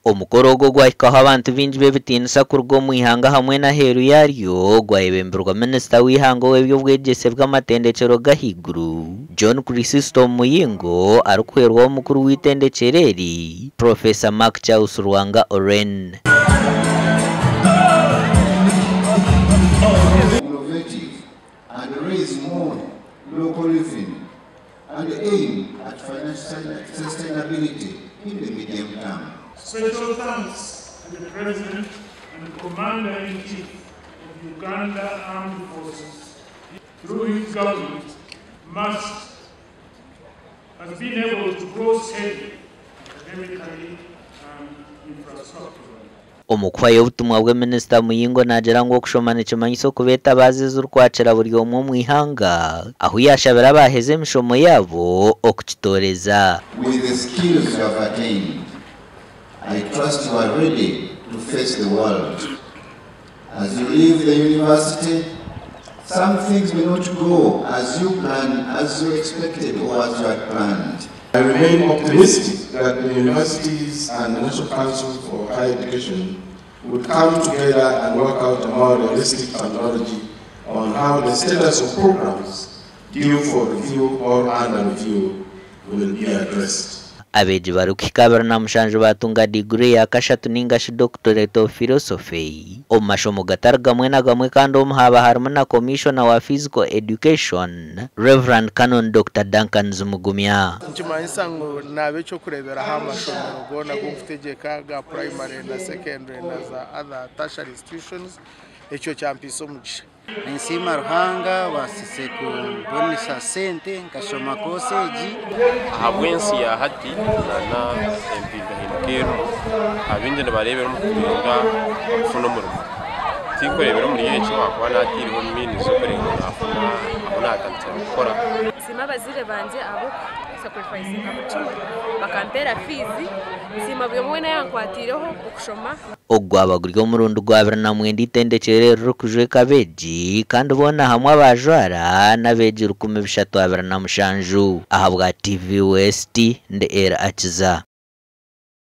omukoro ogwo gwahikaho abantu bingi b'ebitinisa kuruga omu ihanga hamwe na heru yaryo gwayebemberwa minisita w'ihanga w'ebyobwegyese bw'amatendekero g'ahaiguru John Chrysostom Muyingo arikuherwaho omukuru w'itendekero eri Professor Mark Charles Rwanga Oren. Innovative and raise more local revenue and aim at financial sustainability in the medium term. Special thanks to the President and Commander-in-Chief of Uganda Armed Forces. Through his government, has been able to grow steadily, academically and infrastructurally. Omukwaye obutumwa bwa Minisita Muyingo nagira ngo okushoma nikimanyiso kuba etabaaza ezirikwakira buri omwe omu ihanga aho yashabira abaheze emishomo yabo okukitoreza. With the skills you have attained, I trust you are ready to face the world. As you leave the university, some things may not go as you planned, as you expected, or as you had planned. I remain optimistic that the universities and the National Council for Higher Education would come together and work out a more realistic terminology on how the status of programs due for review or under review will be addressed. Abeegi barikuhika na mushanju batunga degree ya kashatu ningashi doctorate of philosophy omu mashomo gatari gamwe na gamwe kandi omu haba harimu na commissioner wa physical education Reverend Canon Dr. Duncan Zumugumya. Nkimanyisa ngo nabe cyo kureberaho amashomero gona go gutegeka ga primary na secondary na za other tertiary institutions ekyo cyampiso mugisha ensima ruhanga basise ku bonisa sente nkashoma koseji ahabwensi ya hati na empinda hindukero abindi nabarebera mu kurenga kufuno murimo tikorebera muri yecho akwa natiriho mini zo kurenga afuna abona akantsira gukora sima bazire banje abo sacrifice amuchuma bakampera fizi sima byomwe na yankwatireho okushoma ogwabaguryo murundo gwa 29 itendekero rukujweka Abeegi kandi bona hamwe baajwara na Abeegi 1327 ahabwa TV West nde era akiza.